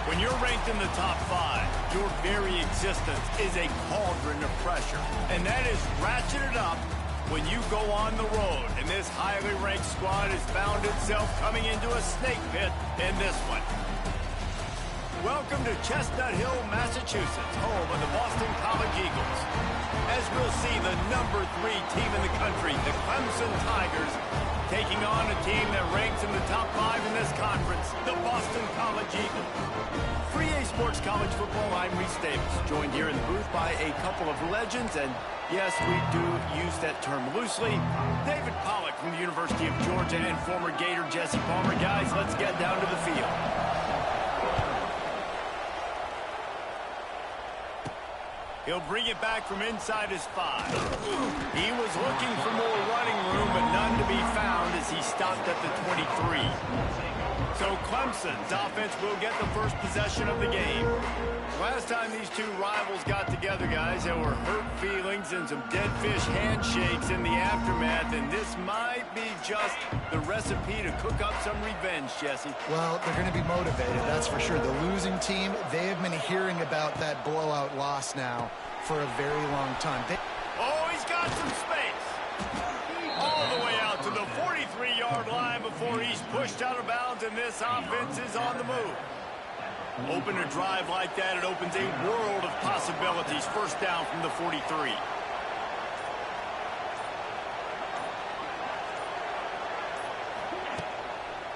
When you're ranked in the top 5, your very existence is a cauldron of pressure. And that is ratcheted up when you go on the road. And this highly ranked squad has found itself coming into a snake pit in this one. Welcome to Chestnut Hill, Massachusetts, home of the Boston College Eagles. As we'll see, the number 3 team in the country, the Clemson Tigers, taking on a team that ranks in the top 5 in this conference, the Boston College Eagles. 3A Sports College Football, I'm Reese Davis, joined here in the booth by a couple of legends, and yes, we do use that term loosely. David Pollack from the University of Georgia and former Gator Jesse Palmer. Guys, let's get down to the field. He'll bring it back from inside his 5. He was looking for more running room, but none to be found as he stopped at the 23. So Clemson's offense will get the first possession of the game. Last time these two rivals got together, guys, there were hurt feelings and some dead fish handshakes in the aftermath, and this might be just the recipe to cook up some revenge, Jesse. Well, they're going to be motivated, that's for sure. The losing team, they have been hearing about that blowout loss now for a very long time. Oh, he's got some space. All the way out to the 43-yard line before he's pushed out of bounds, and this offense is on the move. Open a drive like that, it opens a world of possibilities. First down from the 43.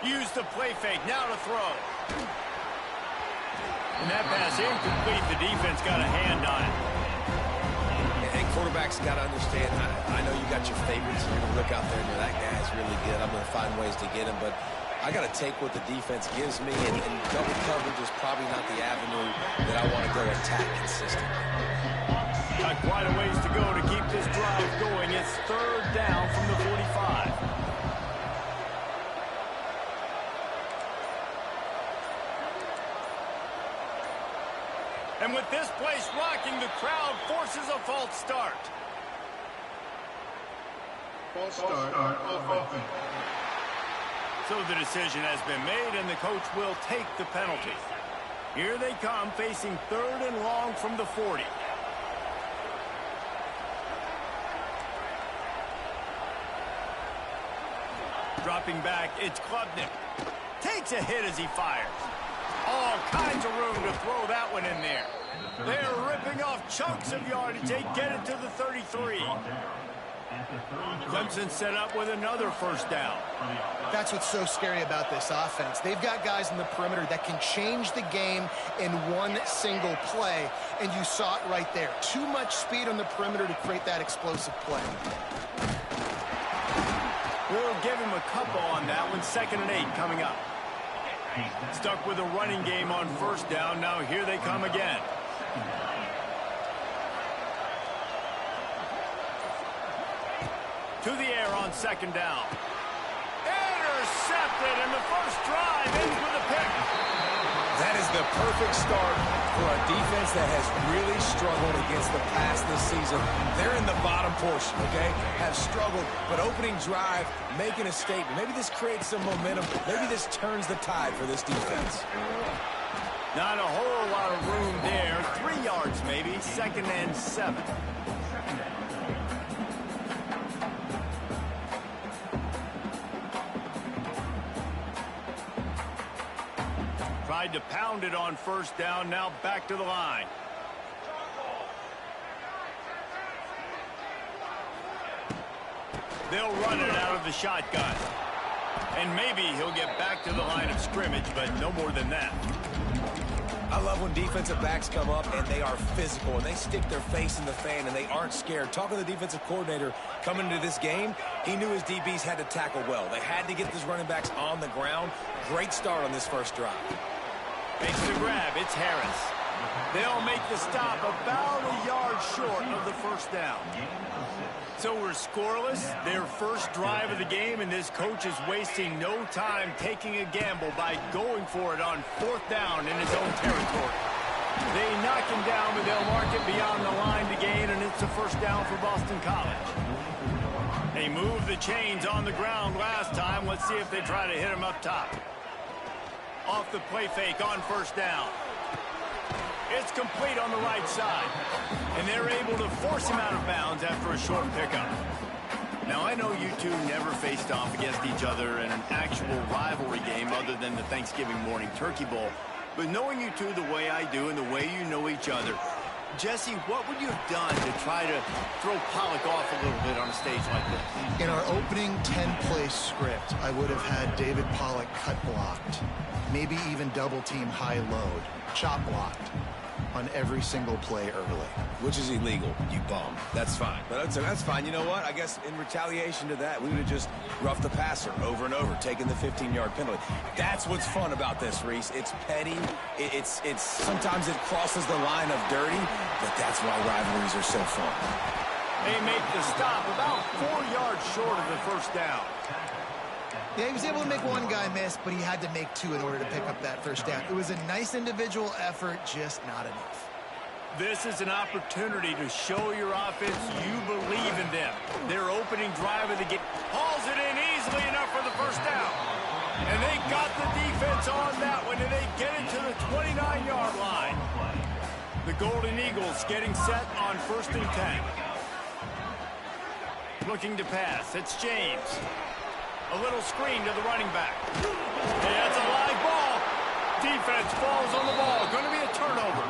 Use the play fake, now to throw. And that pass incomplete, the defense got a hand on it. And quarterbacks got to understand, I know you got your favorites. You're going to look out there and you're, that guy's really good. I'm going to find ways to get him, but I got to take what the defense gives me, and double coverage is probably not the avenue that I want to go attack consistently. Got quite a ways to go to keep this drive going. It's third down from the 45. And with this place rocking, the crowd forces a false start. False start offense. So the decision has been made, and the coach will take the penalty. Here they come, facing third and long from the 40. Dropping back, it's Klubnik. Takes a hit as he fires. All kinds of room to throw that one in there. They're ripping off chunks of yardage. They get it to the 33. Clemson set up with another first down. That's what's so scary about this offense. They've got guys in the perimeter that can change the game in one single play, and you saw it right there. Too much speed on the perimeter to create that explosive play. We'll give him a couple on that one. 2nd and 8 coming up. Stuck with a running game on first down. Now here they come again. To the air on 2nd down. Intercepted, and the first drive ends with a pick. That is the perfect start for a defense that has really struggled against the pass this season. They're in the bottom portion, okay? Have struggled, but opening drive, making a statement. Maybe this creates some momentum. Maybe this turns the tide for this defense. Not a whole lot of room there. 3 yards maybe. 2nd and 7. Tried to pound it on first down, now back to the line. They'll run it out of the shotgun. And maybe he'll get back to the line of scrimmage, but no more than that. I love when defensive backs come up and they are physical and they stick their face in the fan and they aren't scared. Talking to the defensive coordinator coming into this game, he knew his DBs had to tackle well. They had to get these running backs on the ground. Great start on this first drive. Makes the grab. It's Harris. They'll make the stop about a yard short of the first down. So we're scoreless, their first drive of the game, and this coach is wasting no time taking a gamble by going for it on 4th down in his own territory. They knock him down, but they'll mark it beyond the line to gain, and it's a first down for Boston College. They moved the chains on the ground last time. Let's see if they try to hit him up top. Off the play fake on first down. It's complete on the right side. And they're able to force him out of bounds after a short pickup. Now, I know you two never faced off against each other in an actual rivalry game other than the Thanksgiving morning Turkey Bowl. But knowing you two the way I do and the way you know each other, Jesse, what would you have done to try to throw Pollock off a little bit on a stage like this? In our opening 10-play script, I would have had David Pollock cut blocked, maybe even double-team high load, chop blocked on every single play early. Which is illegal, you bum. That's fine. But that's fine. You know what? I guess in retaliation to that, we would have just roughed the passer over and over, taking the 15-yard penalty. That's what's fun about this, Reese. It's petty. It's sometimes it crosses the line of dirty, but that's why rivalries are so fun. They make the stop about 4 yards short of the first down. Yeah, he was able to make one guy miss, but he had to make two in order to pick up that first down. It was a nice individual effort, just not enough. This is an opportunity to show your offense you believe in them. Their opening drive of the game hauls it in easily enough for the first down. And they got the defense on that one, and they get it to the 29-yard line. The Golden Eagles getting set on 1st and 10. Looking to pass. It's James. A little screen to the running back. Hey, that's a live ball. Defense falls on the ball. Going to be a turnover.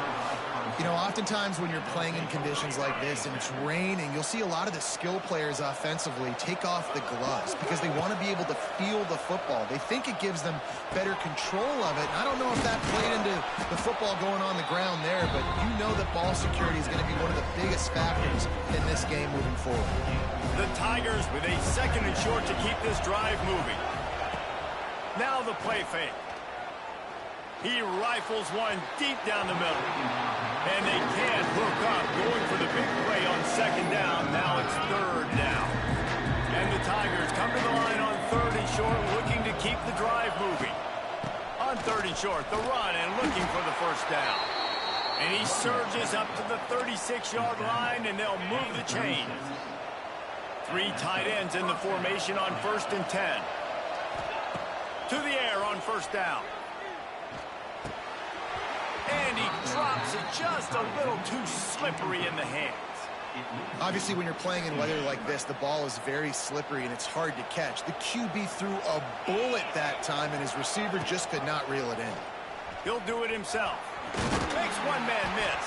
You know, oftentimes when you're playing in conditions like this and it's raining, you'll see a lot of the skill players offensively take off the gloves because they want to be able to feel the football. They think it gives them better control of it. And I don't know if that played into the football going on the ground there, but you know that ball security is going to be one of the biggest factors in this game moving forward. The Tigers with a 2nd and short to keep this drive moving. Now the play fake. He rifles one deep down the middle. And they can't hook up, going for the big play on 2nd down. Now it's 3rd down. And the Tigers come to the line on 3rd and short, looking to keep the drive moving. On 3rd and short, the run and looking for the first down. And he surges up to the 36-yard line, and they'll move the chains. 3 tight ends in the formation on 1st and 10. To the air on 1st down. And he drops it just a little too slippery in the hands. Obviously, when you're playing in weather like this, the ball is very slippery and it's hard to catch. The QB threw a bullet that time, and his receiver just could not reel it in. He'll do it himself. Makes one man miss.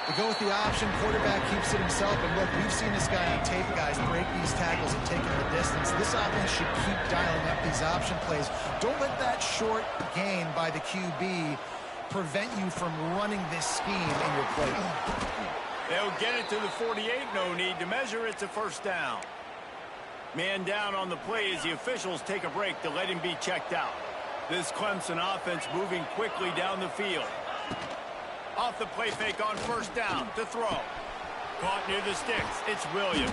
To go with the option, quarterback keeps it himself. And look, we've seen this guy on tape, guys, break these tackles and take the distance. This offense should keep dialing up these option plays. Don't let that short gain by the QB prevent you from running this scheme in your play. They'll get it to the 48. No need to measure. It's a 1st down. Man down on the play as the officials take a break to let him be checked out. This Clemson offense moving quickly down the field. Off the play fake on 1st down to throw. Caught near the sticks. It's Williams.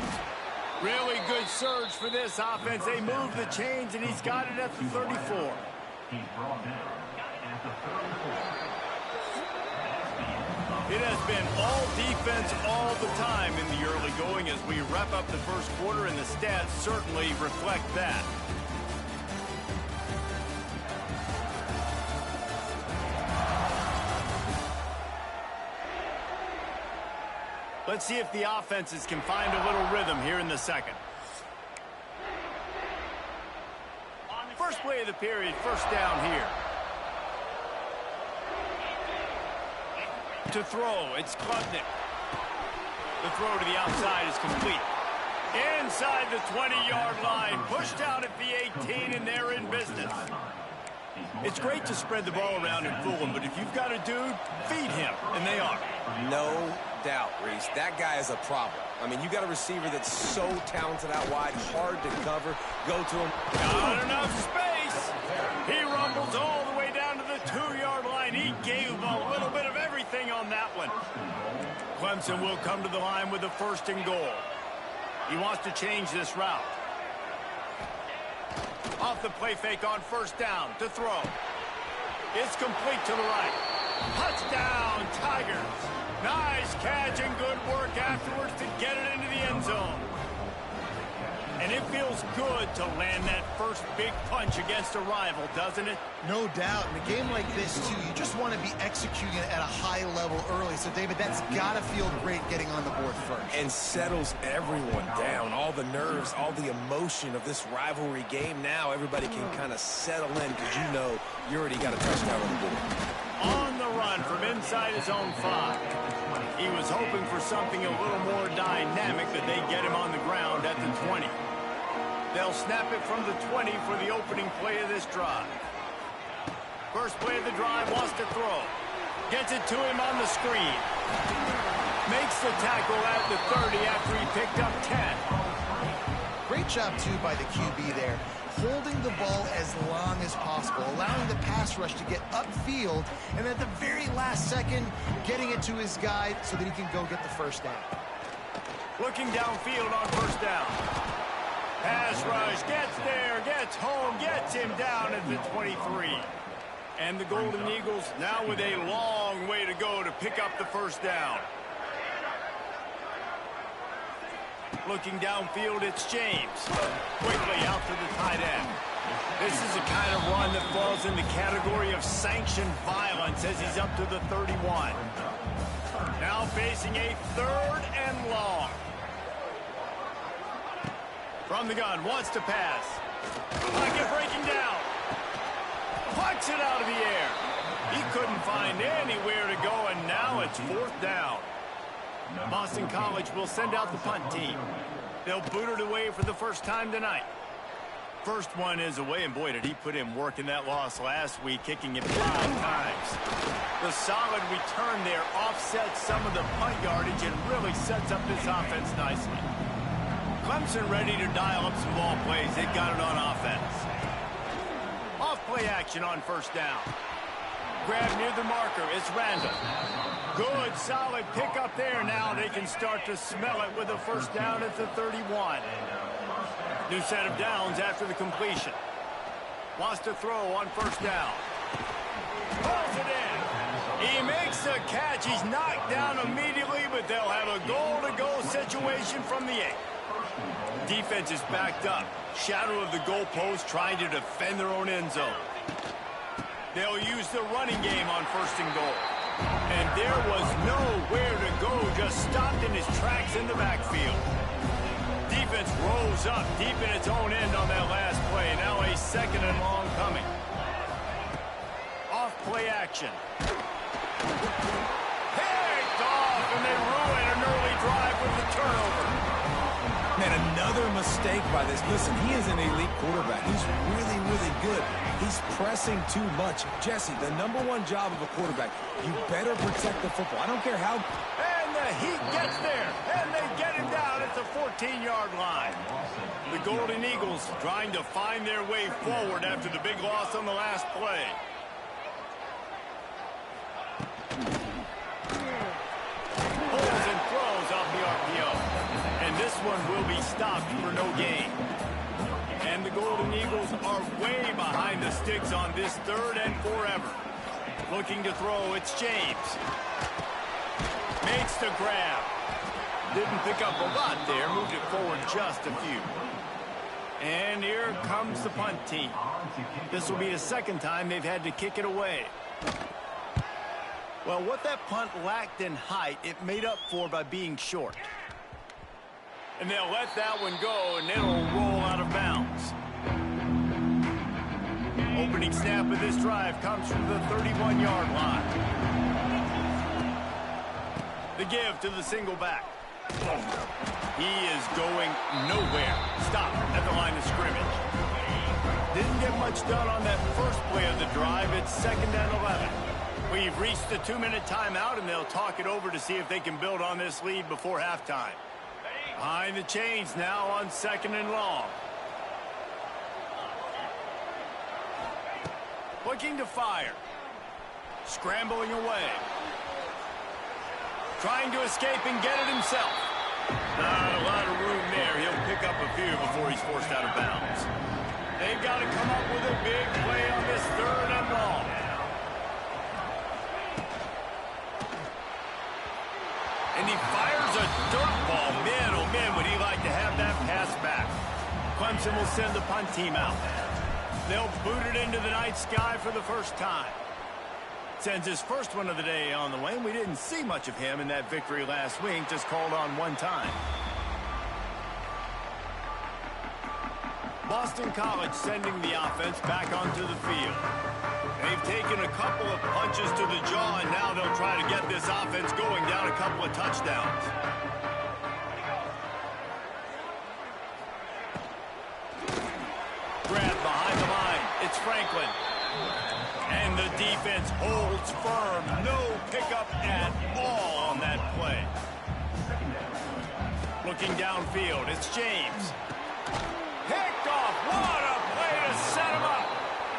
Really good surge for this offense. They move the chains, and he's got it at the 34. It has been all defense all the time in the early going as we wrap up the 1st quarter, and the stats certainly reflect that. Let's see if the offenses can find a little rhythm here in the 2nd. First play of the period, 1st down here. To throw, it's Klubnik. The throw to the outside is complete. Inside the 20-yard line, pushed out at the 18, and they're in business. It's great to spread the ball around and fool him, but if you've got a dude, feed him, and they are. No doubt, Reese. That guy is a problem. I mean, you got a receiver that's so talented out wide, hard to cover. Go to him. Not enough space. He rumbles all the way down to the 2-yard line. He gave a little bit of everything on that one. Clemson will come to the line with a 1st and goal. He wants to change this route. Off the play fake on 1st down to throw. It's complete to the right. Touchdown, Tigers. Nice catch and good work afterwards to get it into the end zone. And it feels good to land that first big punch against a rival, doesn't it? No doubt. In a game like this, too, you just want to be executing it at a high level early. So, David, that's got to feel great getting on the board first. And settles everyone down. All the nerves, all the emotion of this rivalry game. Now everybody can kind of settle in because you know you already got a touchdown on the board. On the run from inside his own 5. He was hoping for something a little more dynamic, that they get him on the ground at the 20. They'll snap it from the 20 for the opening play of this drive. First play of the drive, wants to throw. Gets it to him on the screen. Makes the tackle at the 30 after he picked up 10. Great job, too, by the QB there. Holding the ball as long as possible, allowing the pass rush to get upfield, and at the very last second, getting it to his guy so that he can go get the first down. Looking downfield on first down. Pass rush, gets there, gets home, gets him down at the 23. And the Golden Eagles now with a long way to go to pick up the first down. Looking downfield, it's James. Quickly out to the tight end. This is the kind of run that falls in the category of sanctioned violence as he's up to the 31. Now facing a 3rd and long. From the gun, wants to pass. Pocket breaking down. Plucks it out of the air. He couldn't find anywhere to go, and now it's 4th down. Boston College will send out the punt team. They'll boot it away for the first time tonight. First one is away, and boy, did he put in work in that loss last week, kicking it 5 times. The solid return there offsets some of the punt yardage and really sets up this offense nicely. Clemson ready to dial up some ball plays. They got it on offense. Off play action on first down. Grab near the marker. It's Randall. Good, solid pickup there. Now they can start to smell it with a first down at the 31. New set of downs after the completion. Wants to throw on first down. Pulls it in. He makes the catch. He's knocked down immediately, but they'll have a goal-to-go situation from the 8. Defense is backed up. Shadow of the goalpost, trying to defend their own end zone. They'll use the running game on 1st and goal. And there was nowhere to go, just stopped in his tracks in the backfield. Defense rose up deep in its own end on that last play. Now a 2nd and long coming. Off play action. Picked off, and they ruin an early drive with the turnover. Man, another mistake by this. Listen, he is an elite quarterback. He's really, really good. He's pressing too much. Jesse, the #1 job of a quarterback, you better protect the football. I don't care how. And the Heat gets there, and they get him down at the 14-yard line. The Golden Eagles trying to find their way forward after the big loss on the last play. Pulls and throws off the RPO. And this one will be stopped for no gain. And the Golden Eagles are way behind the sticks on this 3rd and forever. Looking to throw, it's James. Makes the grab. Didn't pick up a lot there, moved it forward just a few. And here comes the punt team. This will be the 2nd time they've had to kick it away. Well, what that punt lacked in height, it made up for by being short. And they'll let that one go, and it'll roll out of bounds. Opening snap of this drive comes from the 31-yard line. The give to the single back. He is going nowhere. Stop at the line of scrimmage. Didn't get much done on that first play of the drive. It's 2nd and 11. We've reached the 2-minute timeout, and they'll talk it over to see if they can build on this lead before halftime. Behind the chains now on 2nd and long. Looking to fire. Scrambling away. Trying to escape and get it himself. Not a lot of room there. He'll pick up a few before he's forced out of bounds. They've got to come up with a big play on this 3rd and long. And he fires a dirt ball. Man, oh man, would he like to have that pass back. Clemson will send the punt team out. They'll boot it into the night sky for the first time. Sends his first one of the day on the way, and we didn't see much of him in that victory last week, just called on one time. Boston College sending the offense back onto the field. They've taken a couple of punches to the jaw, and now they'll try to get this offense going down a couple of touchdowns. Grab behind the line. It's Franklin. And the defense holds firm. No pickup at all on that play. Looking downfield, it's James. Picked off. What a play to set him up.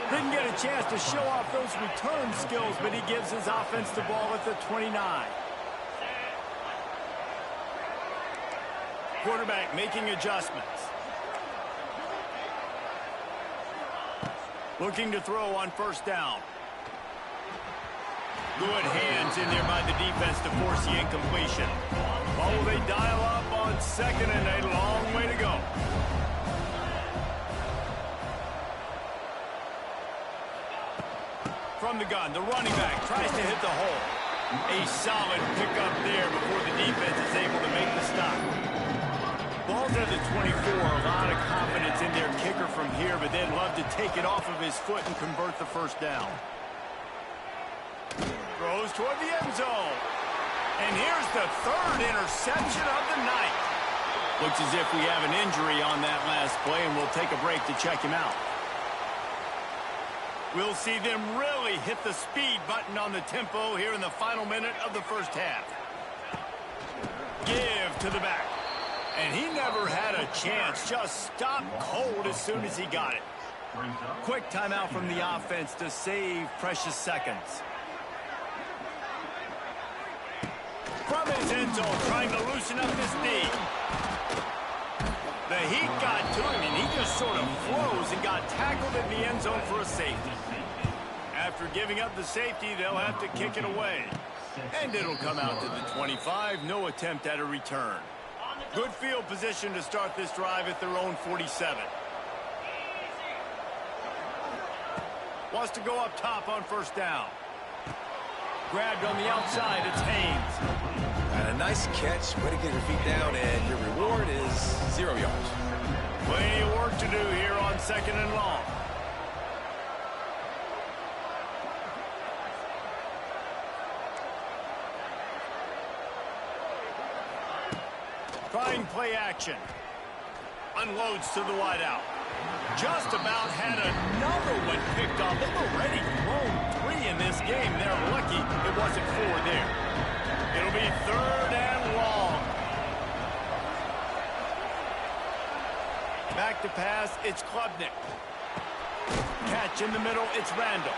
Didn't get a chance to show off those return skills, but he gives his offense the ball at the 29. Quarterback making adjustments. Looking to throw on first down. Good hands in there by the defense to force the incompletion. Oh, will they dial up on second and a long way to go. From the gun, the running back tries to hit the hole. A solid pickup there before the defense is able to make the stop. Ball's at the 24, a lot of confidence in their kicker from here, but they'd love to take it off of his foot and convert the first down. Throws toward the end zone. And here's the third interception of the night. Looks as if we have an injury on that last play, and we'll take a break to check him out. We'll see them really hit the speed button on the tempo here in the final minute of the first half. Give to the back. And he never had a chance. Just stopped cold as soon as he got it. Quick timeout from the offense to save precious seconds. From his end zone, trying to loosen up his knee. The heat got to him, and he just sort of froze and got tackled in the end zone for a safety. After giving up the safety, they'll have to kick it away. And it'll come out to the 25. No attempt at a return. Good field position to start this drive at their own 47. Wants to go up top on first down. Grabbed on the outside, it's Haynes. And a nice catch. Way to get your feet down, and your reward is 0 yards. Plenty of work to do here on second and long. Trying play action. Unloads to the wideout. Just about had another one picked off. They've already thrown 3 in this game. They're lucky it wasn't 4 there. It'll be third and long. Back to pass, it's Klubnik. Catch in the middle, it's Randall.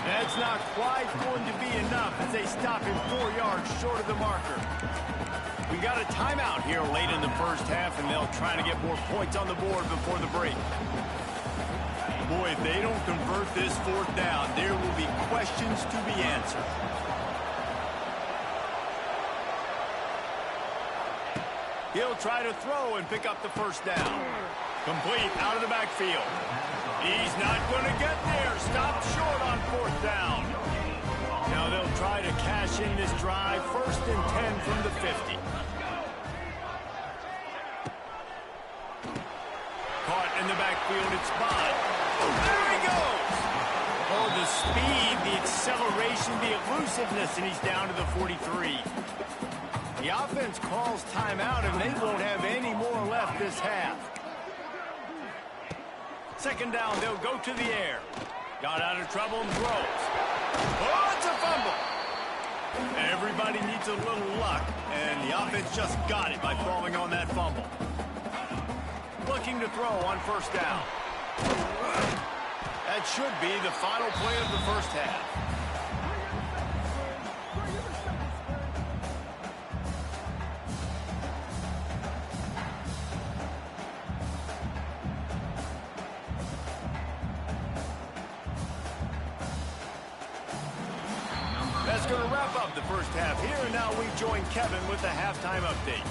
That's not quite going to be enough as they stop him 4 yards short of the marker. We got a timeout here late in the first half, and they'll try to get more points on the board before the break. Boy, if they don't convert this fourth down, there will be questions to be answered. He'll try to throw and pick up the first down. Complete out of the backfield. He's not going to get there. Stop short on fourth down. Now they'll try to cash in this drive. First and 10 from the 50. Caught in the backfield. It's Bond. There he goes. Oh, the speed, the acceleration, the elusiveness, and he's down to the 43. The offense calls timeout, and they won't have any more left this half. Second down, they'll go to the air. Got out of trouble and throws. Oh, it's a fumble. Everybody needs a little luck, and the offense just got it by falling on that fumble. Looking to throw on first down. That should be the final play of the first half. that's going to wrap up the first half here. And now we join Kevin with the halftime update.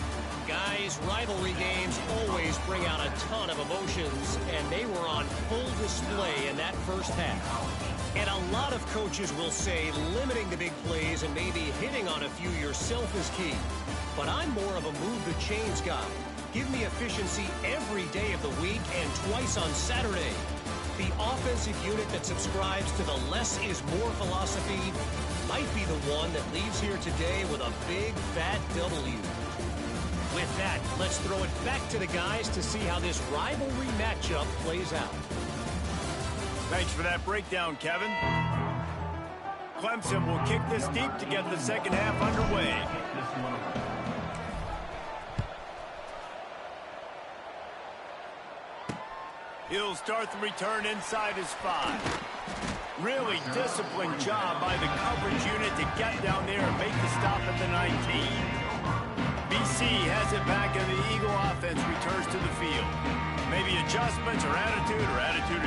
Guys, rivalry games always bring out a ton of emotions, and they were on full display in that first half. And a lot of coaches will say limiting the big plays and maybe hitting on a few yourself is key. But I'm more of a move the chains guy. Give me efficiency every day of the week and twice on Saturday. The offensive unit that subscribes to the less is more philosophy might be the one that leaves here today with a big, fat W. With that, let's throw it back to the guys to see how this rivalry matchup plays out. Thanks for that breakdown, Kevin. Clemson will kick this deep to get the second half underway. He'll start the return inside his 5. Really disciplined job by the coverage unit to get down there and make the stop at the 19. BC has it back, and the Eagle offense returns to the field. Maybe adjustments or attitude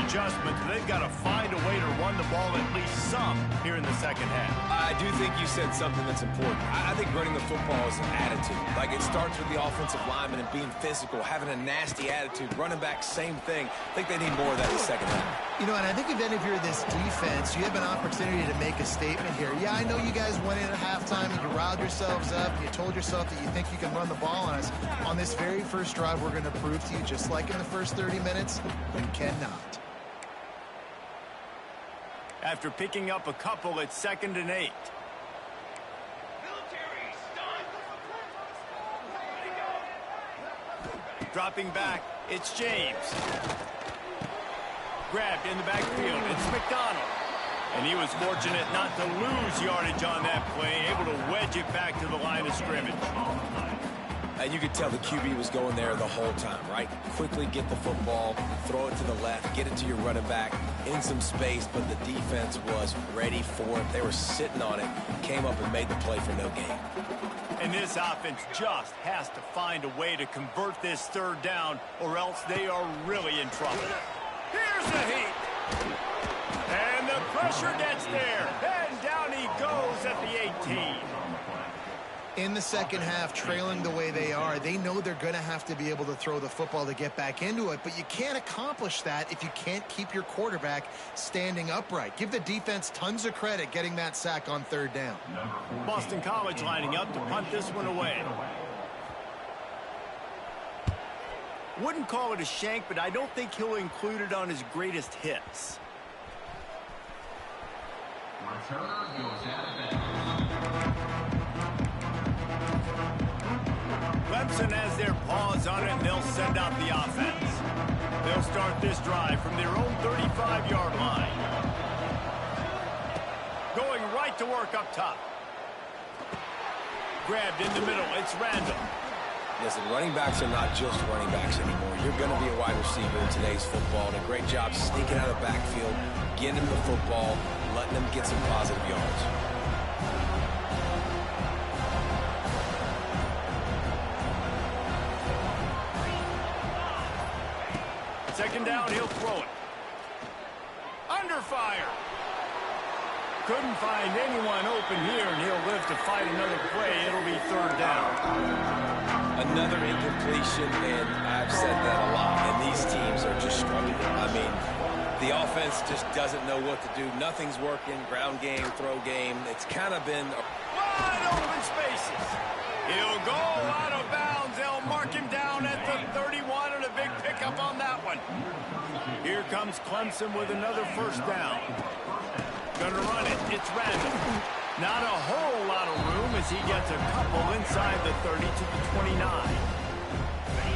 adjustments. They've got to find a way to run the ball at least some here in the second half. I do think you said something that's important. I think running the football is an attitude. Like, it starts with the offensive lineman and being physical, having a nasty attitude. Running back, same thing. I think they need more of that in the second half. You know, and I think if any of you are this defense, you have an opportunity to make a statement here. Yeah, I know you guys went in at halftime and you riled yourselves up. You told yourself that you think you can run the ball on us. On this very first drive, we're going to prove to you, just like in the first 30 minutes, you cannot. After picking up a couple, it's 2nd and 8. Dropping back, it's James. Grabbed in the backfield, it's McDonald. And he was fortunate not to lose yardage on that play, able to wedge it back to the line of scrimmage. And you could tell the QB was going there the whole time, right? Quickly get the football, throw it to the left, get it to your running back in some space, but the defense was ready for it. They were sitting on it, came up and made the play for no gain. And this offense just has to find a way to convert this 3rd down, or else they are really in trouble. Here's the heat. And the pressure gets there. And down he goes at the 18. In the second half, trailing the way they are, they know they're going to have to be able to throw the football to get back into it, but you can't accomplish that if you can't keep your quarterback standing upright. Give the defense tons of credit getting that sack on 3rd down. Boston College lining up to punt this one away. Wouldn't call it a shank, but I don't think he'll include it on his greatest hits. Clemson has their paws on it, and they'll send out the offense. They'll start this drive from their own 35-yard line. Going right to work up top. Grabbed in the middle, it's Randall. Listen, running backs are not just running backs anymore. You're going to be a wide receiver in today's football. And a great job sneaking out of the backfield, getting him the football, letting him get some positive yards. Second down, he'll throw it. Under fire. Couldn't find anyone open here, and he'll live to fight another play. It'll be 3rd down. Another incompletion, and I've said that a lot, and these teams are just struggling. I mean, the offense just doesn't know what to do. Nothing's working. Ground game, throw game. It's kind of been wide open spaces. He'll go out of bounds. They'll mark him down at the 31, and a big pickup on that one. Here comes Clemson with another 1st down. Gonna run it. It's Randall. Not a whole lot of room as he gets a couple inside the 30 to the 29.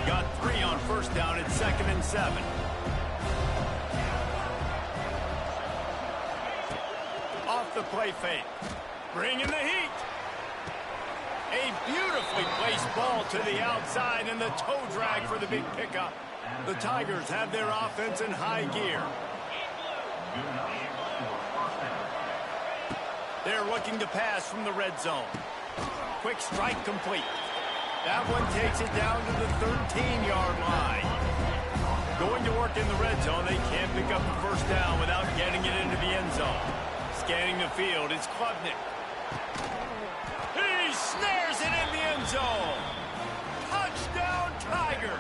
Got 3 on 1st down. It's 2nd and 7. Off the play fake. Bringing the heat. A beautifully placed ball to the outside, and the toe drag for the big pickup. The Tigers have their offense in high gear. They're looking to pass from the red zone. Quick strike complete. That one takes it down to the 13-yard line. Going to work in the red zone, they can't pick up the 1st down without getting it into the end zone. Scanning the field, it's Klubnik. he snares it in the end zone. Touchdown, Tigers.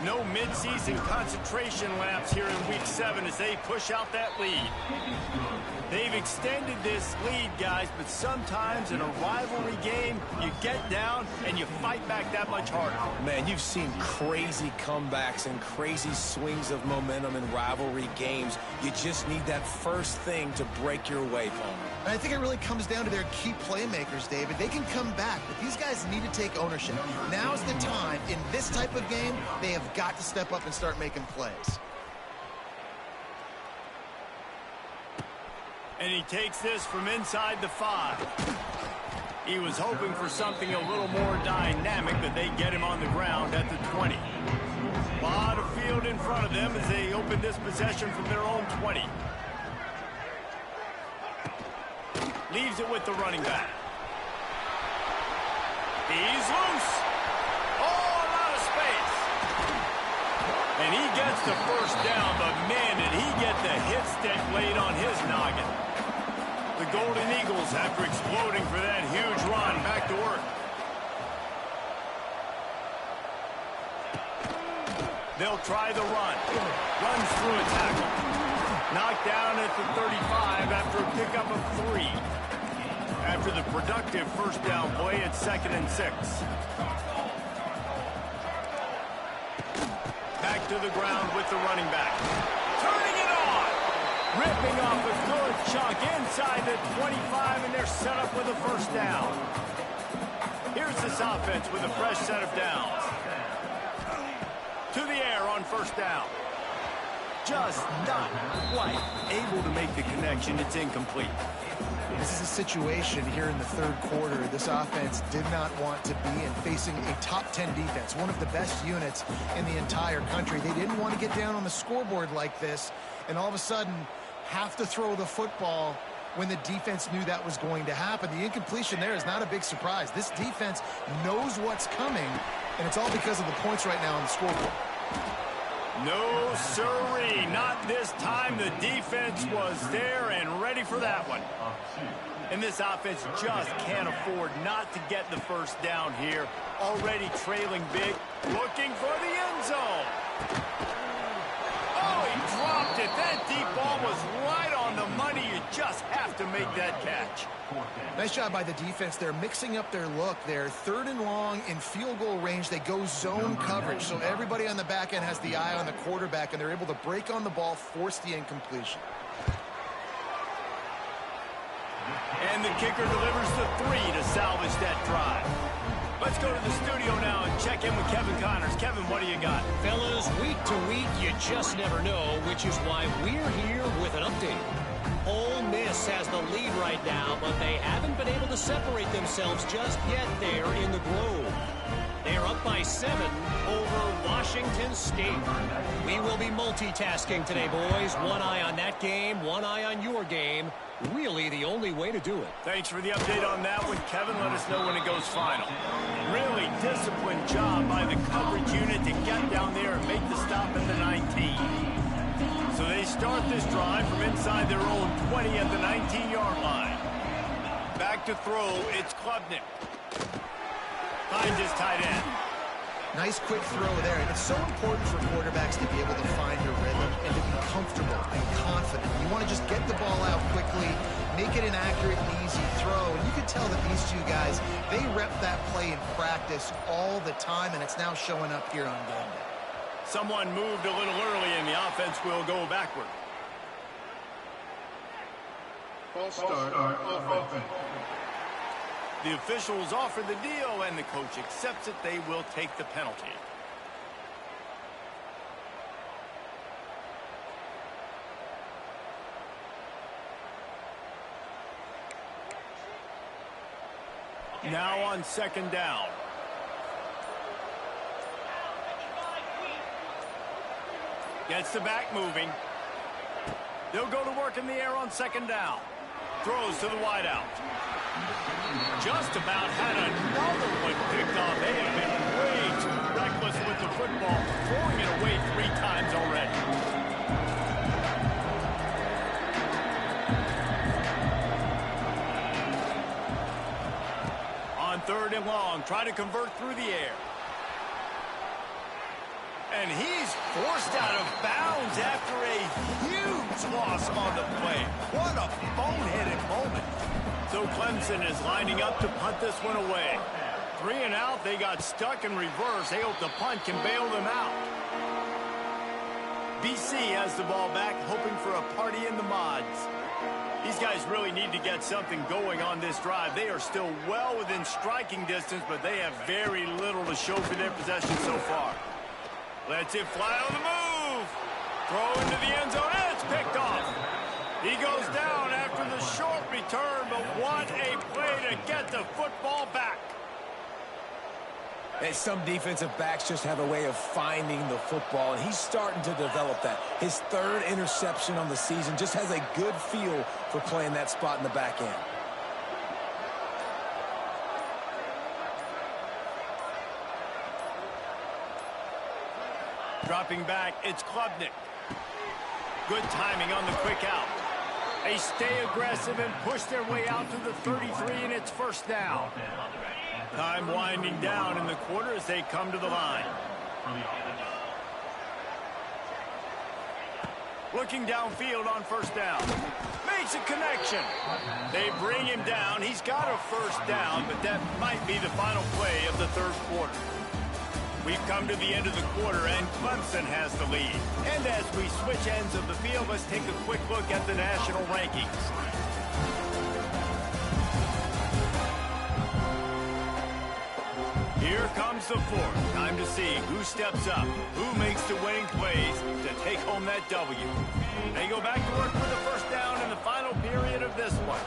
No midseason concentration laps here in Week 7 as they push out that lead. They've extended this lead, guys, but sometimes in a rivalry game, you get down and you fight back that much harder. Man, you've seen crazy comebacks and crazy swings of momentum in rivalry games. You just need that first thing to break your way, Palmer. And I think it really comes down to their key playmakers, David. They can come back, but these guys need to take ownership. Now's the time. In this type of game, they have got to step up and start making plays. And he takes this from inside the 5. He was hoping for something a little more dynamic, but they get him on the ground at the 20. A lot of field in front of them as they open this possession from their own 20. Leaves it with the running back. He's loose. Oh, a lot of space. And he gets the first down, but man, did he get the hit stick laid on his noggin. The Golden Eagles, after exploding for that huge run, back to work. They'll try the run. Runs through a tackle. Knocked down at the 35 after a pickup of 3. After the productive first down play at 2nd and 6. Back to the ground with the running back. Turning it on. Ripping off a good chunk inside the 25, and they're set up with a first down. Here's this offense with a fresh set of downs. To the air on first down. Just not quite able to make the connection. It's incomplete. This is a situation here in the third quarter this offense did not want to be in, facing a top 10 defense, one of the best units in the entire country. They didn't want to get down on the scoreboard like this and all of a sudden have to throw the football when the defense knew that was going to happen. The incompletion there is not a big surprise. This defense knows what's coming, and it's all because of the points right now on the scoreboard. No, sirree. Not this time. The defense was there and ready for that one. And this offense just can't afford not to get the first down here. Already trailing big, looking for the end zone. Oh, he dropped it. That deep ball was right on the money. You just have to make that catch. Nice job by the defense. They're mixing up their look. They're 3rd and long in field goal range. They go zone coverage, so everybody on the back end has the eye on the quarterback, and they're able to break on the ball, force the incompletion. And the kicker delivers the 3 to salvage that drive. Let's go to the studio now and check in with Kevin Connors. Kevin, what do you got? Fellas, week to week, you just never know, which is why we're here with an update. Ole Miss has the lead right now, but they haven't been able to separate themselves just yet there in the Grove. They're up by 7 over Washington State. We will be multitasking today, boys. One eye on that game, one eye on your game. Really the only way to do it. Thanks for the update on that one, Kevin. Let us know when it goes final. Really disciplined job by the coverage unit to get down there and make the stop at the 19. So they start this drive from inside their own 20 at the 19-yard line. Back to throw, it's Klubnik. Finds his tight end. Nice quick throw there. And it's so important for quarterbacks to be able to find their rhythm and to be comfortable and confident. You want to just get the ball out quickly, make it an accurate and easy throw. And you can tell that these two guys, they rep that play in practice all the time, and it's now showing up here on game day. Someone moved a little early, and the offense will go backward. False start on offense. The officials offer the deal, and the coach accepts it. They will take the penalty. Now on 2nd down. Gets the back moving. They'll go to work in the air on 2nd down. Throws to the wideout. Just about had another one picked off. They have been way too reckless with the football, throwing it away 3 times already. and long. Try to convert through the air. And he's forced out of bounds after a huge loss on the play. What a boneheaded moment. So Clemson is lining up to punt this one away. 3 and out, they got stuck in reverse. They hope the punt can bail them out. BC has the ball back, hoping for a party in the mods. These guys really need to get something going on this drive. They are still well within striking distance, but they have very little to show for their possession so far. Lets it fly on the move. Throw into the end zone. It's picked off. He goes down after the short return, but what a play to get the football back. Hey, some defensive backs just have a way of finding the football, and he's starting to develop that. His 3rd interception on the season, just has a good feel for playing that spot in the back end. Dropping back, it's Klubnik. Good timing on the quick out. They stay aggressive and push their way out to the 33, and it's first down. Time winding down in the quarter as they come to the line. Looking downfield on first down. Makes a connection. They bring him down. He's got a first down, but that might be the final play of the 3rd quarter. We've come to the end of the quarter, and Clemson has the lead. And as we switch ends of the field, let's take a quick look at the national rankings. Here comes the 4th. Time to see who steps up, who makes the winning plays to take home that W. They go back to work for the first down in the final period of this one.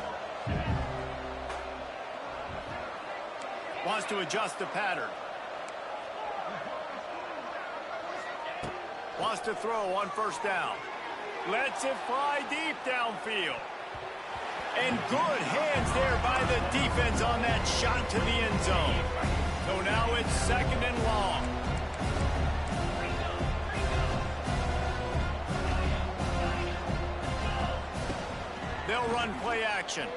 Wants to adjust the pattern. Wants to throw on first down. Lets it fly deep downfield. And good hands there by the defense on that shot to the end zone. So now it's 2nd and long. They'll run play action.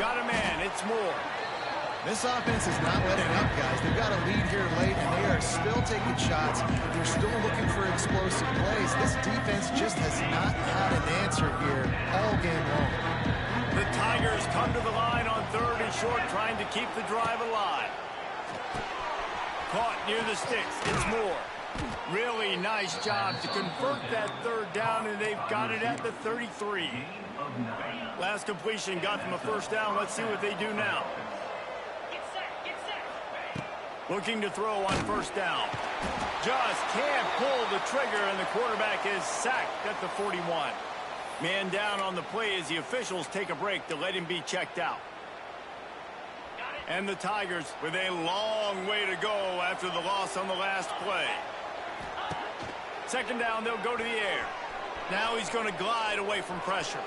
Got a man, it's Moore. This offense is not letting up, guys. They've got a lead here late, and they are still taking shots. They're still looking for explosive plays. This defense just has not had an answer here all game long. The Tigers come to the line on 3rd and short, trying to keep the drive alive. Caught near the sticks. It's Moore. Really nice job to convert that 3rd down, and they've got it at the 33. Last completion got them a first down. Let's see what they do now. Looking to throw on first down. Just can't pull the trigger, and the quarterback is sacked at the 41. Man down on the play as the officials take a break to let him be checked out. And the Tigers with a long way to go after the loss on the last play. 2nd down, they'll go to the air. Now he's going to glide away from pressure.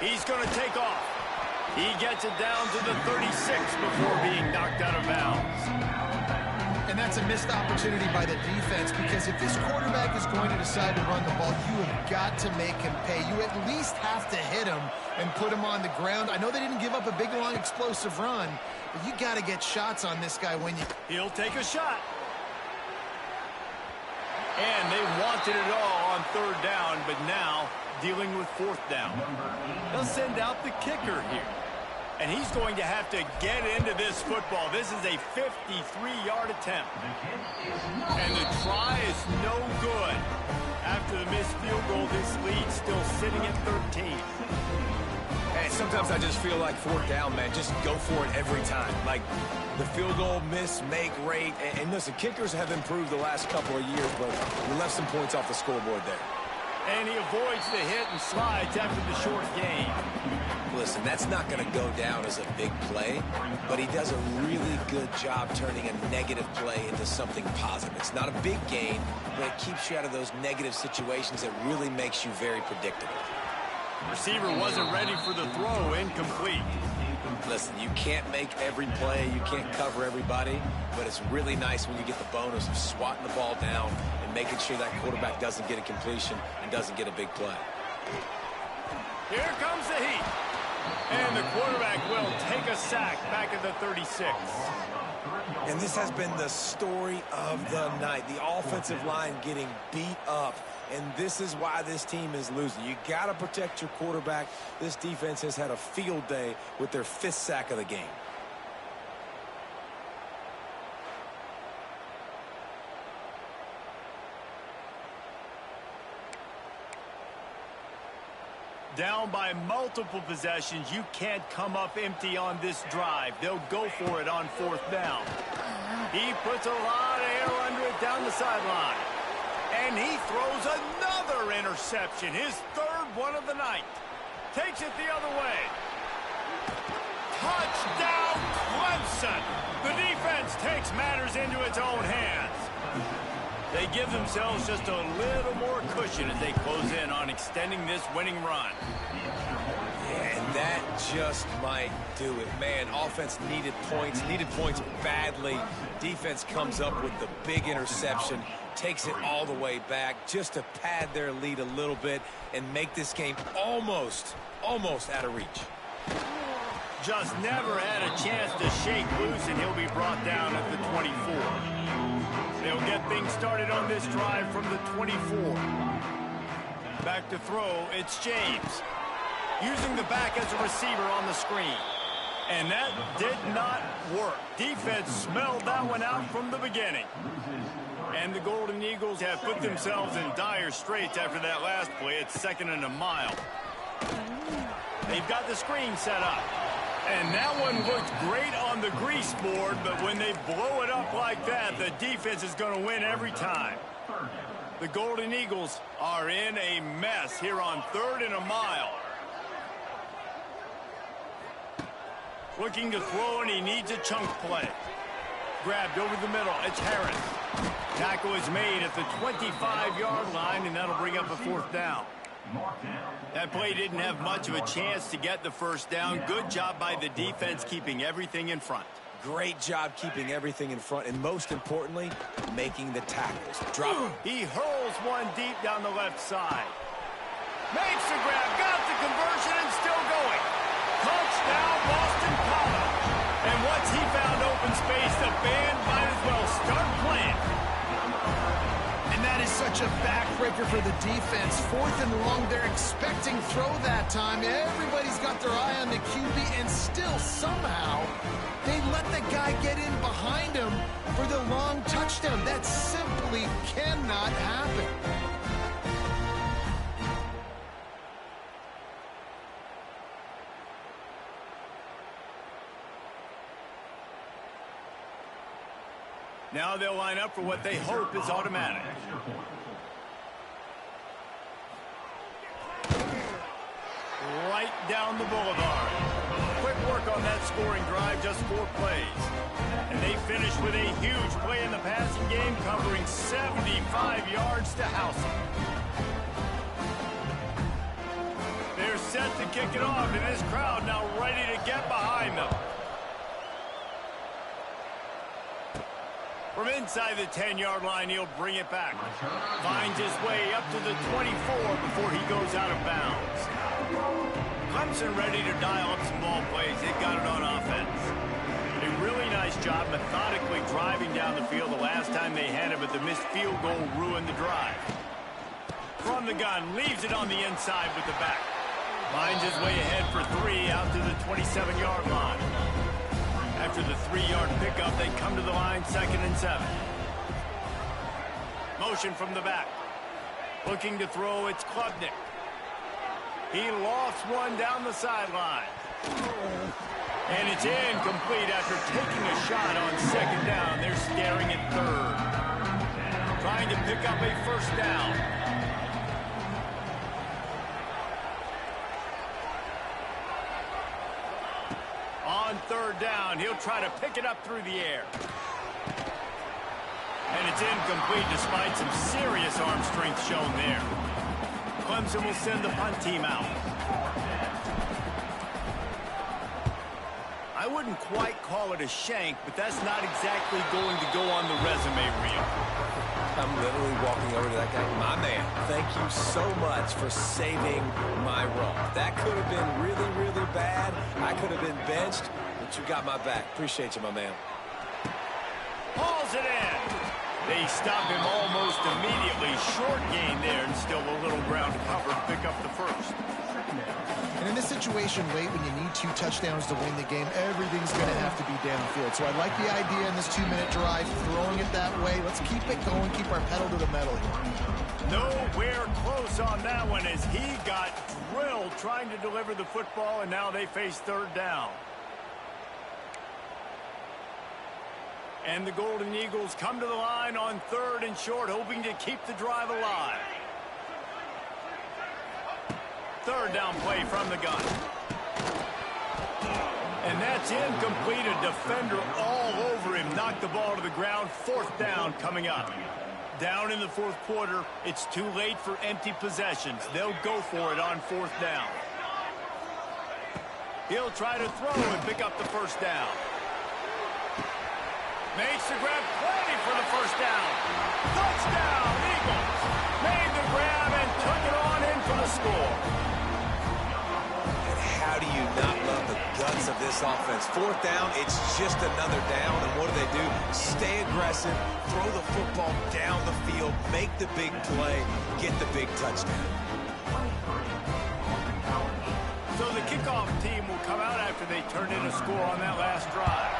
He's going to take off. He gets it down to the 36 before being knocked out of bounds. And that's a missed opportunity by the defense, because if this quarterback is going to decide to run the ball, you have got to make him pay. You at least have to hit him and put him on the ground. I know they didn't give up a big, long, explosive run, but you got to get shots on this guy when you... He'll take a shot. And they wanted it all on 3rd down, but now dealing with 4th down. They'll send out the kicker here. And he's going to have to get into this football. This is a 53-yard attempt. And the try is no good. After the missed field goal, this lead still sitting at 13. Hey, sometimes I just feel like 4th down, man. Just go for it every time. Like the field goal miss, make rate. And listen, kickers have improved the last couple of years, but we left some points off the scoreboard there. And he avoids the hit and slides after the short gain. Listen, that's not going to go down as a big play, but he does a really good job turning a negative play into something positive. It's not a big gain, but it keeps you out of those negative situations that really makes you very predictable. Receiver wasn't ready for the throw, incomplete. Listen, you can't make every play, you can't cover everybody, but it's really nice when you get the bonus of swatting the ball down and making sure that quarterback doesn't get a completion and doesn't get a big play. Here comes the heat. And the quarterback will take a sack back at the 36. And this has been the story of the night. The offensive line getting beat up. And this is why this team is losing. You got to protect your quarterback. This defense has had a field day with their 5th sack of the game. Down by multiple possessions, you can't come up empty on this drive. They'll go for it on 4th down. He puts a lot of air under it down the sideline. And he throws another interception, his 3rd one of the night. Takes it the other way. Touchdown, Clemson! The defense takes matters into its own hands. They give themselves just a little more cushion as they close in on extending this winning run. Yeah, and that just might do it. Man, offense needed points badly. Defense comes up with the big interception, takes it all the way back just to pad their lead a little bit and make this game almost out of reach. Just never had a chance to shake loose, and he'll be brought down at the 24. They'll get things started on this drive from the 24. Back to throw, it's James. Using the back as a receiver on the screen. And that did not work. Defense smelled that one out from the beginning. And the Golden Eagles have put themselves in dire straits after that last play. It's 2nd and a mile. They've got the screen set up. And that one looked great on the grease board, but when they blow it up like that, the defense is going to win every time. The Golden Eagles are in a mess here on 3rd and a mile. Looking to throw, and he needs a chunk play. Grabbed over the middle. It's Harris. Tackle is made at the 25-yard line, and that'll bring up a 4th down. That play didn't have much of a chance to get the 1st down. Good job by the defense keeping everything in front. Great job keeping everything in front, and most importantly, making the tackles. Drop. He hurls one deep down the left side. Makes the grab, got the conversion, and still going. Touchdown, Boston College. And once he found open space, the band might as well start playing. And that is such a backbreaker for the defense. 4th and long, they're expecting throw that time. Everybody's got their eye on the QB, and still somehow they let the guy get in behind him for the long touchdown. That simply cannot happen. Now they'll line up for what they hope is automatic. Right down the boulevard. Quick work on that scoring drive, just 4 plays. And they finish with a huge play in the passing game, covering 75 yards to house it. They're set to kick it off, and this crowd now ready to get behind them. From inside the 10-yard line, he'll bring it back. Finds his way up to the 24 before he goes out of bounds. Clemson ready to dial up some ball plays. They got it on offense. A really nice job methodically driving down the field the last time they had it, but the missed field goal ruined the drive. From the gun, leaves it on the inside with the back. Finds his way ahead for 3 out to the 27-yard line. After the 3-yard pickup, they come to the line, 2nd and 7. Motion from the back. Looking to throw, it's Klubnik. He lofts one down the sideline. And it's incomplete after taking a shot on 2nd down. They're staring at 3rd. Trying to pick up a 1st down. On 3rd down, he'll try to pick it up through the air. And it's incomplete despite some serious arm strength shown there. Clemson will send the punt team out. I I wouldn't quite call it a shank, but that's not exactly going to go on the resume reel. I'm literally walking over to that guy. My man, thank you so much for saving my run. That could have been really, really bad. I could have been benched, but you got my back. Appreciate you, my man. Hauls it in. They stop him almost immediately. Short gain there, and still a little ground to cover to pick up the first. And in this situation, late when you need 2 touchdowns to win the game, everything's going to have to be downfield. So I like the idea in this 2-minute drive, throwing it that way. Let's keep it going, keep our pedal to the metal here. Nowhere close on that one as he got drilled trying to deliver the football, and now they face third down. And the Golden Eagles come to the line on 3rd and short, hoping to keep the drive alive. 3rd down play from the gun. And that's incomplete. A defender all over him. Knocked the ball to the ground. 4th down coming up. Down in the 4th quarter. It's too late for empty possessions. They'll go for it on 4th down. He'll try to throw and pick up the 1st down. Makes the grab, plenty for the 1st down. Touchdown, Eagles. Made the grab and took it on in for the score. How do you not love the guts of this offense? 4th down, it's just another down, and what do? Stay aggressive, throw the football down the field, make the big play, get the big touchdown. So the kickoff team will come out after they turn in a score on that last drive.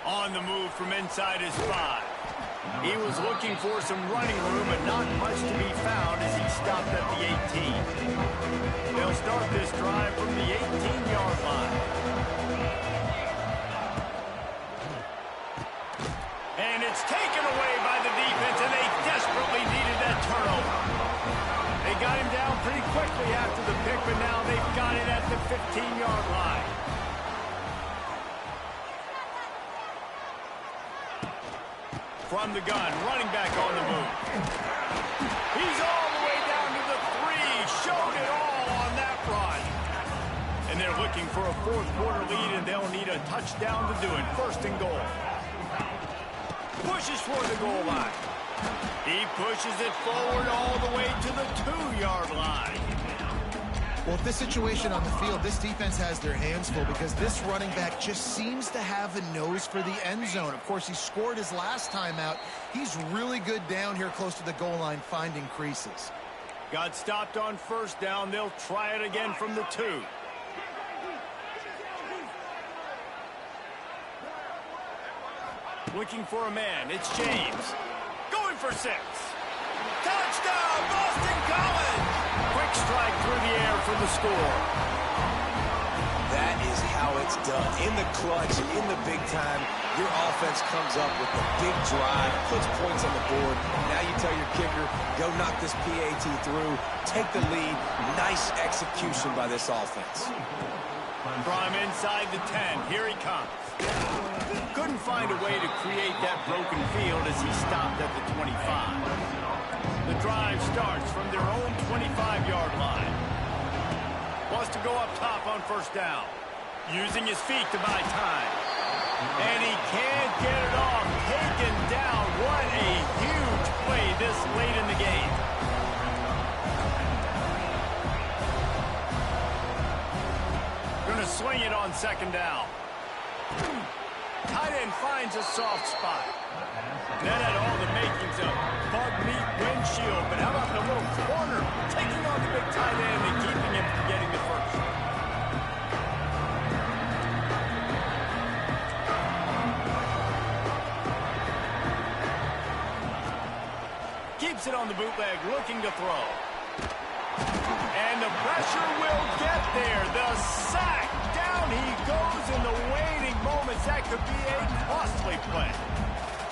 On the move from inside his 5. He was looking for some running room, but not much to be found as he stopped at the 18. They'll start this drive from the 18-yard line. And it's taken away by the defense, and they desperately needed that turnover. They got him down pretty quickly after the pick, but now they've got it at the 15-yard line. From the gun, running back on the move. He's all the way down to the 3. Showed it all on that run. And they're looking for a 4th quarter lead, and they'll need a touchdown to do it. 1st and goal. Pushes for the goal line. He pushes it forward all the way to the 2-yard line. Well, with this situation on the field, this defense has their hands full because this running back just seems to have a nose for the end zone. Of course, he scored his last time out. He's really good down here close to the goal line, finding creases. Got stopped on 1st down. They'll try it again from the 2. Looking for a man. It's James. Going for 6. Touchdown, Boston College! Quick strike through the air for the score. That is how it's done. In the clutch, in the big time, your offense comes up with a big drive, puts points on the board. Now you tell your kicker, go knock this PAT through, take the lead. Nice execution by this offense. From inside the 10, here he comes. Couldn't find a way to create that broken field as he stopped at the 25. The drive starts from their own 25-yard line. Wants to go up top on 1st down. Using his feet to buy time. And he can't get it off. Taken down. What a huge play this late in the game. Going to swing it on 2nd down. Tight end finds a soft spot. That had all the makings of bug meat windshield, but how about the little corner taking on the big tight end and keeping him from getting the 1st? Keeps it on the bootleg, looking to throw. And the pressure will get there. The sack. Down he goes in the waning moments. That could be a costly play.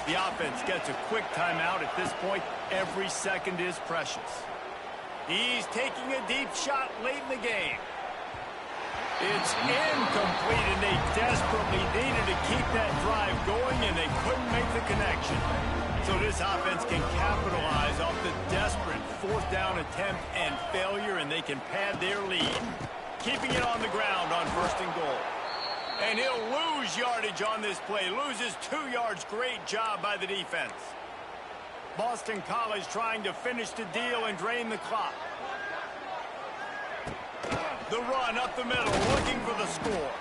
The offense gets a quick timeout at this point. Every second is precious. He's taking a deep shot late in the game. It's incomplete, and they desperately needed to keep that drive going, and they couldn't make the connection. So this offense can capitalize off the desperate 4th down attempt and failure, and they can pad their lead. keeping it on the ground on 1st and goal. And he'll lose yardage on this play. Loses 2 yards. Great job by the defense. Boston College trying to finish the deal and drain the clock. The run up the middle, looking for the score.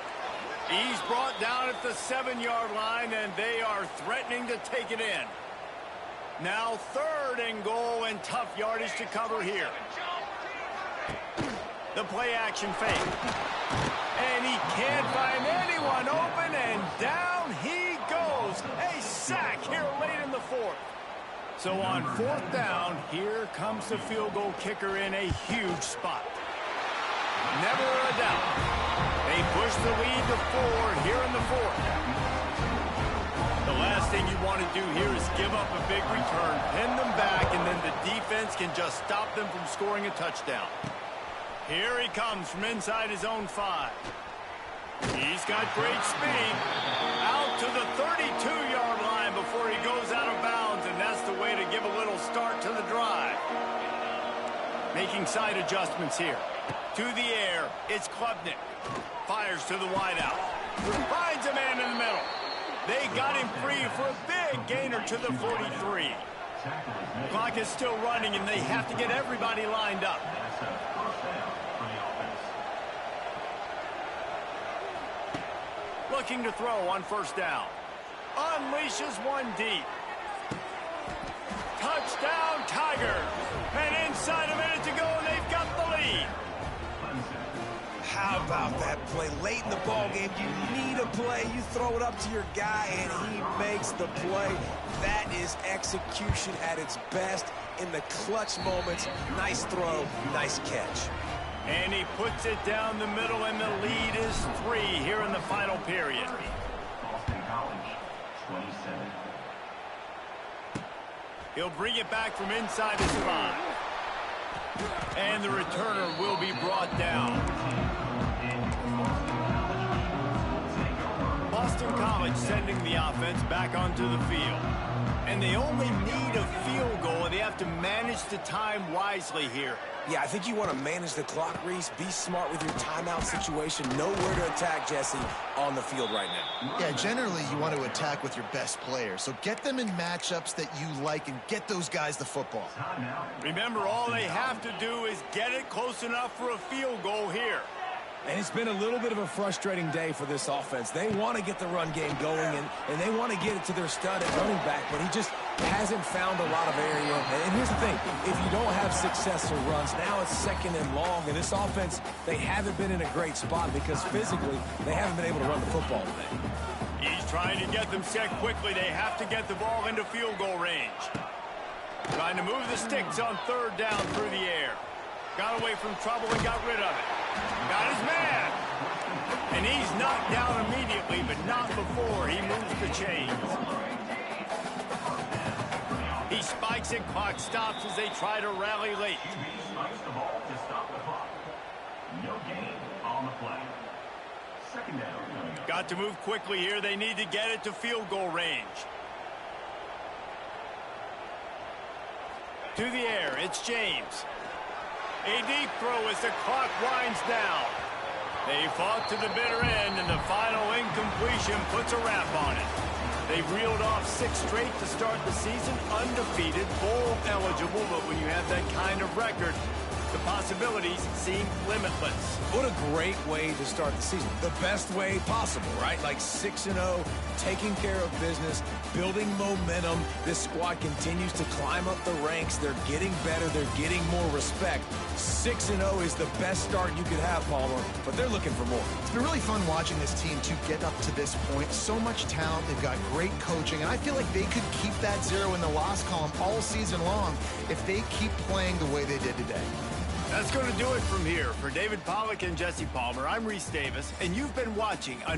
He's brought down at the 7-yard line, and they are threatening to take it in. Now 3rd and goal, and tough yardage to cover here. The play action fake. And he can't find anyone open, and down he goes. A sack here late in the 4th. So on 4th down, here comes the field goal kicker in a huge spot. Never a doubt. They push the lead to 4 here in the 4th. The last thing you want to do here is give up a big return, pin them back, and then the defense can just stop them from scoring a touchdown. Here he comes from inside his own 5. He's got great speed. Out to the 32-yard line before he goes out of bounds, and that's the way to give a little start to the drive. Making side adjustments here. To the air, it's Klubnik. Fires to the wideout. Finds a man in the middle. They got him free for a big gainer to the 43. Clock is still running, and they have to get everybody lined up. Looking to throw on 1st down. Unleashes one deep. Touchdown, Tigers. And inside a minute to go, and they've got the lead. How about that play? Late in the ball game, you need a play. You throw it up to your guy, and he makes the play. That is execution at its best in the clutch moments. Nice throw, nice catch. And he puts it down the middle, and the lead is 3 here in the final period. Boston College, 27. He'll bring it back from inside his 5. And the returner will be brought down. Boston College sending the offense back onto the field. And they only need a field goal, and they have to manage the time wisely here. Yeah, I think you want to manage the clock, Reese. Be smart with your timeout situation. Know where to attack, Jesse, on the field right now. Yeah, generally you want to attack with your best players. So get them in matchups that you like and get those guys the football. Remember, all they have to do is get it close enough for a field goal here. And it's been a little bit of a frustrating day for this offense. They want to get the run game going, and they want to get it to their stud at running back, but he just hasn't found a lot of area. And here's the thing. If you don't have successful runs, now it's 2nd and long, and this offense, they haven't been in a great spot because physically they haven't been able to run the football today. He's trying to get them set quickly. They have to get the ball into field goal range. Trying to move the sticks on 3rd down through the air. Got away from trouble and got rid of it. Got his man. And he's knocked down immediately, but not before he moves the chains. He spikes it, clock stops as they try to rally late. Spikes the ball to stop the clock. No gain on the play. 2nd down. Got to move quickly here. They need to get it to field goal range. To the air, it's James. A deep throw as the clock winds down. They fought to the bitter end, and the final incompletion puts a wrap on it. They've reeled off 6 straight to start the season, undefeated, bowl eligible, but when you have that kind of record, the possibilities seem limitless. What a great way to start the season. The best way possible, right? Like 6-0, taking care of business, building momentum. This squad continues to climb up the ranks. They're getting better. They're getting more respect. 6-0 is the best start you could have, Palmer, but they're looking for more. It's been really fun watching this team to get up to this point. So much talent. They've got great coaching, and I feel like they could keep that 0 in the loss column all season long if they keep playing the way they did today. That's going to do it from here. For David Pollack and Jesse Palmer, I'm Reese Davis, and you've been watching another